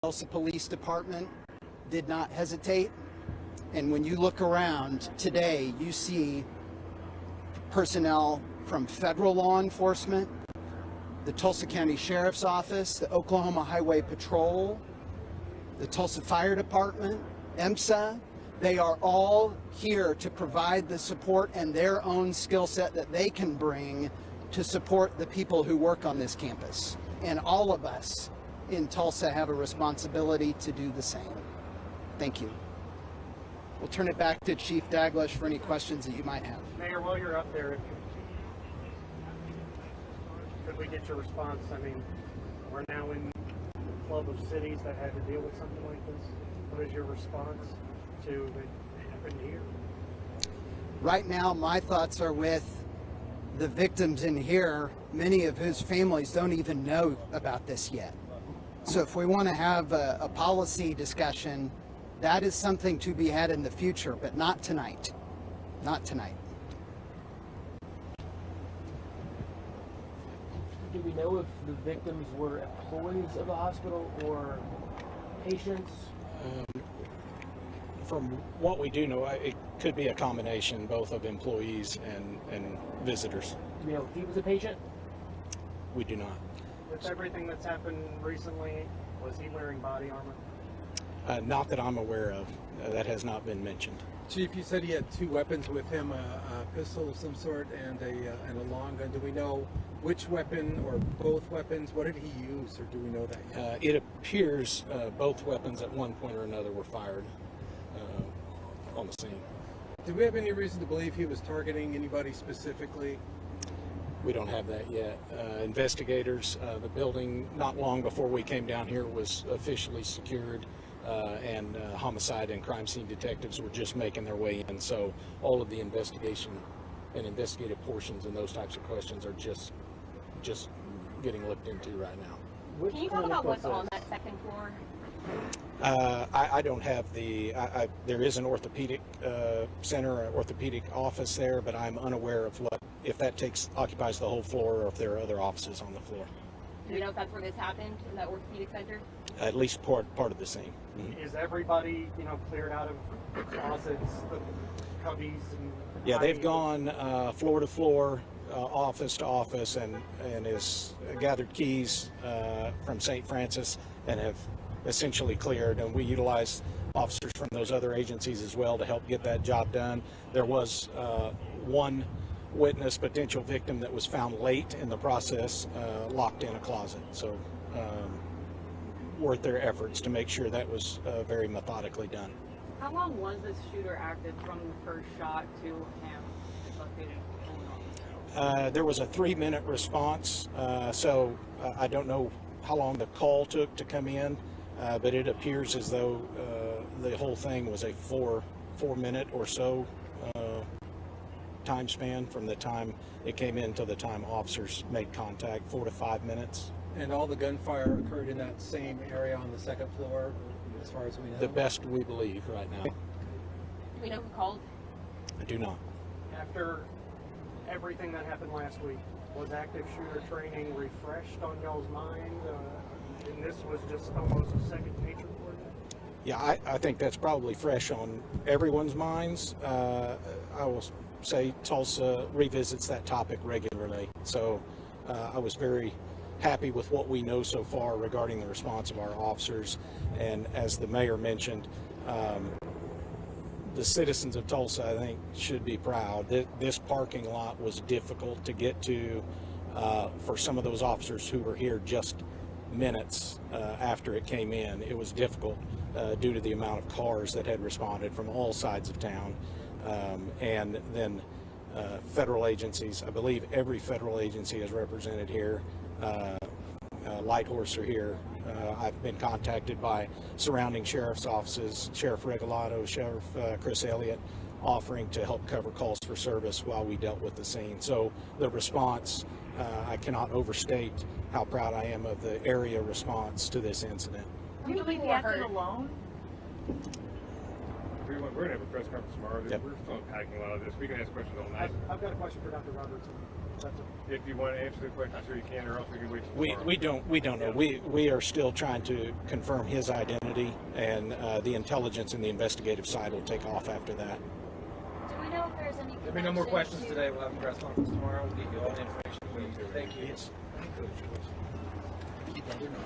Tulsa Police Department did not hesitate. And when you look around today, you see personnel from federal law enforcement, the Tulsa County Sheriff's Office, the Oklahoma Highway Patrol, the Tulsa Fire Department, EMSA. They are all here to provide the support and their own skill set that they can bring to support the people who work on this campus. And all of us in Tulsa have a responsibility to do the same. Thank you. We'll turn it back to Chief Daglish for any questions that you might have. Mayor, while you're up there, could we get your response? I mean, we're now in the club of cities that had to deal with something like this. What is your response to what happened here? Right now, my thoughts are with the victims in here, many of whose families don't even know about this yet. So if we want to have a policy discussion, that is something to be had in the future, but not tonight. Not tonight. Do we know if the victims were employees of the hospital or patients? From what we do know, it could be a combination both of employees and visitors. Do we know if he was a patient? We do not. With everything that's happened recently, was he wearing body armor? Not that I'm aware of. That has not been mentioned. Chief, you said he had two weapons with him, a pistol of some sort and a long gun. Do we know which weapon or both weapons? What did he use, or do we know that yet? It appears both weapons at one point or another were fired on the scene. Do we have any reason to believe he was targeting anybody specifically? We don't have that yet. Investigators, the building not long before we came down here was officially secured, and homicide and crime scene detectives were just making their way in. So all of the investigation and investigative portions and those types of questions are just getting looked into right now. Can you talk about what's on that second floor? I don't have the, there is an orthopedic center, an orthopedic office there, but I'm unaware of if that occupies the whole floor or if there are other offices on the floor. Do you know if that's where this happened, in that orthopedic center? At least part of the scene. Mm-hmm. Is everybody, cleared out of the closets, the cubbies? Yeah, they've gone floor to floor, office to office, and has gathered keys from St. Francis and have essentially cleared. And we utilize officers from those other agencies as well to help get that job done. There was one witness, potential victim, that was found late in the process, locked in a closet. So worth their efforts to make sure that was very methodically done. How long was this shooter active from the first shot to him dislocated? There was a 3-minute response, so I don't know how long the call took to come in, but it appears as though the whole thing was a 4-minute or so time span from the time it came in to the time officers made contact, 4 to 5 minutes. And all the gunfire occurred in that same area on the second floor, as far as we know? The best we believe right now. Do we know who called? I do not. After everything that happened last week, was active shooter training refreshed on y'all's mind? And this was just almost a second nature for you? Yeah, I think that's probably fresh on everyone's minds. I will say Tulsa revisits that topic regularly. So I was very happy with what we know so far regarding the response of our officers. And as the mayor mentioned, the citizens of Tulsa, I think, should be proud. This parking lot was difficult to get to for some of those officers who were here just minutes after it came in. It was difficult due to the amount of cars that had responded from all sides of town. And then federal agencies, I believe every federal agency is represented here. Light Horse are here. I've been contacted by surrounding sheriff's offices, Sheriff Regalado, Sheriff Chris Elliott, offering to help cover calls for service while we dealt with the scene. So the response, I cannot overstate how proud I am of the area response to this incident. Do you believe he acted alone? We're going to have a press conference tomorrow. Yep. We're still unpacking a lot of this. We can ask questions all night. I've got a question for Dr. Robertson. If you want to answer the question, sure you can, or else we can wait till tomorrow. We don't know. We are still trying to confirm his identity, and the intelligence and the investigative side will take off after that. Do we know if there's any There'll be no more connection questions to- today. We'll have a press conference tomorrow. We'll give you all the information we need. Thank you. Yes. They're not.